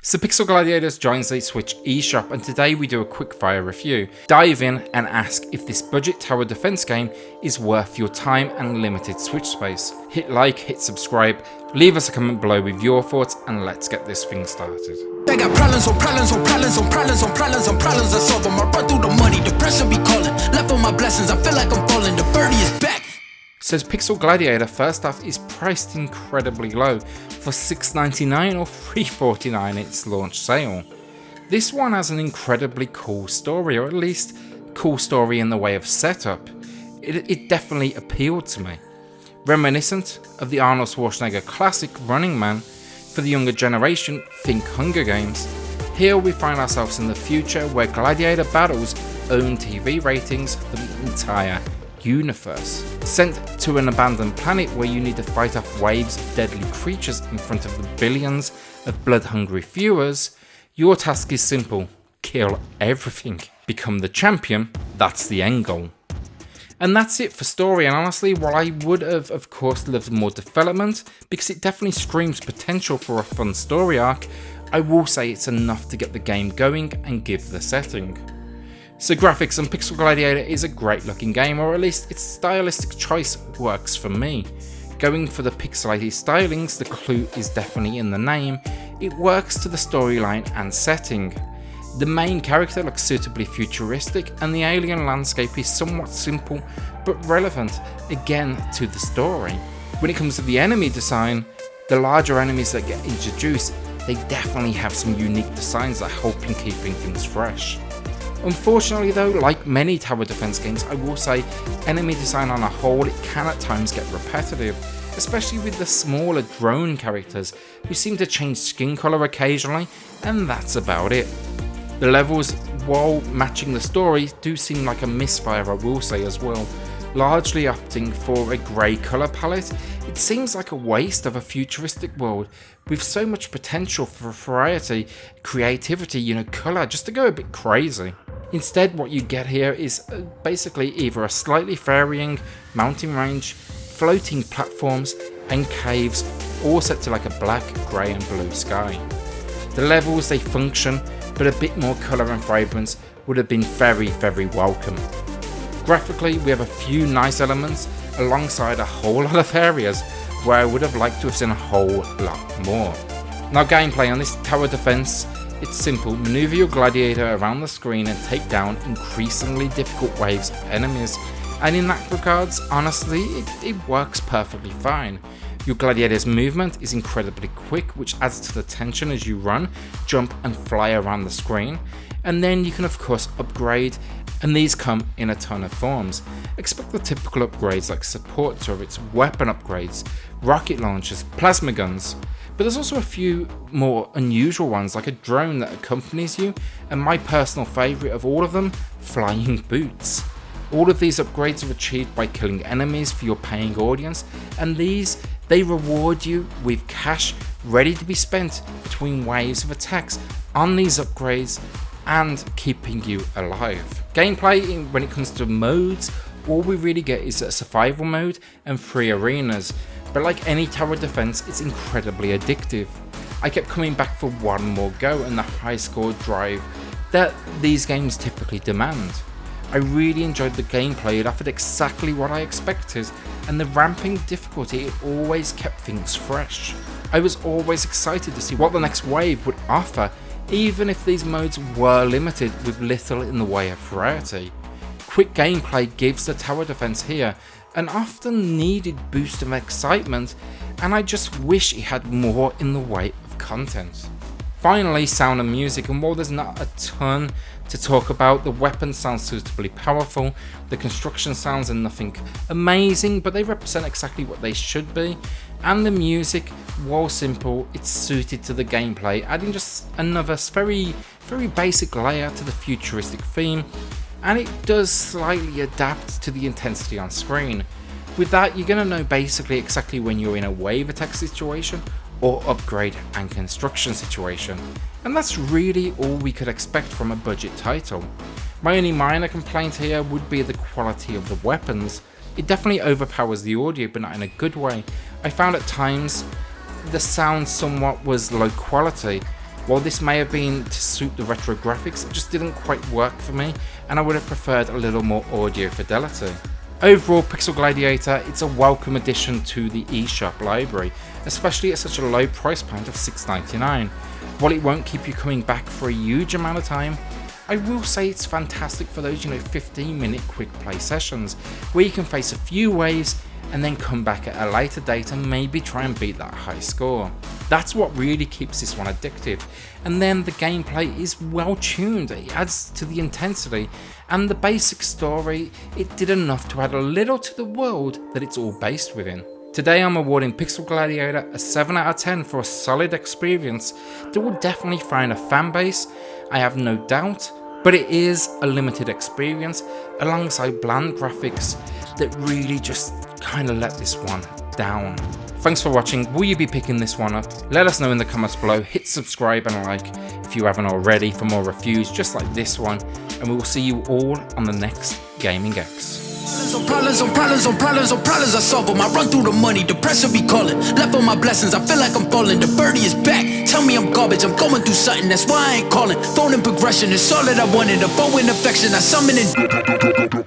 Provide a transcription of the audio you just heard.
So Pixel Gladiators joins the Switch eShop, and today we do a quick fire review. Dive in and ask if this budget tower defense game is worth your time and limited Switch space. Hit like, hit subscribe, leave us a comment below with your thoughts, and let's get this thing started. I got problems on problems on problems on problems on problems on problems I solve them. I run through the money, the pressure be calling. Left on my blessings, I feel like I'm falling. The birdie is back. Says Pixel Gladiator first off is priced incredibly low for $6.99 or $3.49 its launch sale. This one has an incredibly cool story, or at least cool story in the way of setup. It definitely appealed to me. Reminiscent of the Arnold Schwarzenegger classic Running Man, for the younger generation, think Hunger Games. Here we find ourselves in the future where gladiator battles own TV ratings for the entire universe. Sent to an abandoned planet where you need to fight off waves of deadly creatures in front of the billions of blood-hungry viewers, your task is simple: kill everything. Become the champion, that's the end goal. And that's it for story, and honestly, while I would have of course loved more development, because it definitely screams potential for a fun story arc, I will say it's enough to get the game going and give the setting. So graphics on Pixel Gladiator is a great looking game, or at least its stylistic choice works for me. Going for the pixelated stylings, the clue is definitely in the name, it works to the storyline and setting. The main character looks suitably futuristic, and the alien landscape is somewhat simple but relevant again to the story. When it comes to the enemy design, the larger enemies that get introduced, they definitely have some unique designs that help in keeping things fresh. Unfortunately though, like many tower defense games, I will say enemy design on a whole, it can at times get repetitive, especially with the smaller drone characters who seem to change skin colour occasionally, and that's about it. The levels, while matching the story, do seem like a misfire, I will say as well. Largely opting for a grey colour palette, it seems like a waste of a futuristic world with so much potential for variety, creativity, colour, just to go a bit crazy. Instead, what you get here is basically either a slightly varying mountain range, floating platforms, and caves, all set to like a black, grey and blue sky. The levels, they function, but a bit more colour and vibrance would have been very, very welcome. Graphically, we have a few nice elements alongside a whole lot of areas where I would have liked to have seen a whole lot more. Now gameplay on this tower defense, it's simple: maneuver your gladiator around the screen and take down increasingly difficult waves of enemies, and in that regards, honestly, it works perfectly fine. Your gladiator's movement is incredibly quick, which adds to the tension as you run, jump and fly around the screen, and then you can of course upgrade, and these come in a ton of forms. Expect the typical upgrades like support turrets, weapon upgrades, rocket launchers, plasma guns, but there's also a few more unusual ones like a drone that accompanies you, and my personal favourite of all of them, flying boots. All of these upgrades are achieved by killing enemies for your paying audience, and they reward you with cash ready to be spent between waves of attacks on these upgrades and keeping you alive. Gameplay, when it comes to modes, all we really get is a survival mode and 3 arenas, but like any tower defense, it's incredibly addictive. I kept coming back for one more go and the high score drive that these games typically demand. I really enjoyed the gameplay, it offered exactly what I expected, and the ramping difficulty, it always kept things fresh. I was always excited to see what the next wave would offer, even if these modes were limited with little in the way of variety. Quick gameplay gives the tower defense here an often needed boost of excitement, and I just wish it had more in the way of content. Finally, sound and music, and while there's not a ton to talk about, the weapons sound suitably powerful, the construction sounds are nothing amazing, but they represent exactly what they should be, and the music, while simple, it's suited to the gameplay, adding just another very, very basic layer to the futuristic theme, and it does slightly adapt to the intensity on screen. With that, you're going to know basically exactly when you're in a wave attack situation or upgrade and construction situation, and that's really all we could expect from a budget title. My only minor complaint here would be the quality of the weapons. It definitely overpowers the audio, but not in a good way. I found at times the sound somewhat was low quality, While this may have been to suit the retro graphics, it just didn't quite work for me, and I would have preferred a little more audio fidelity. Overall, Pixel Gladiator, it's a welcome addition to the eShop library, especially at such a low price point of $6.99. While it won't keep you coming back for a huge amount of time, I will say it's fantastic for those 15-minute quick play sessions, where you can face a few waves and then come back at a later date and maybe try and beat that high score. That's what really keeps this one addictive. And then the gameplay is well tuned, it adds to the intensity, and the basic story, it did enough to add a little to the world that it's all based within. Today I'm awarding Pixel Gladiator a 7 out of 10 for a solid experience that will definitely find a fan base, I have no doubt, but it is a limited experience alongside bland graphics that really just kind of let this one down. Thanks for watching. Will you be picking this one up? Let us know in the comments below. Hit subscribe and like if you haven't already for more reviews just like this one, and we will see you all on the next Gaming X. Problems on problems on problems on problems I solve them. I run through the money, the pressure be calling. Left on my blessings, I feel like I'm falling. The birdie is back, tell me I'm garbage. I'm going through something, that's why I ain't calling. Phone in progression, it's all that I wanted. A phone in affection, I summon it.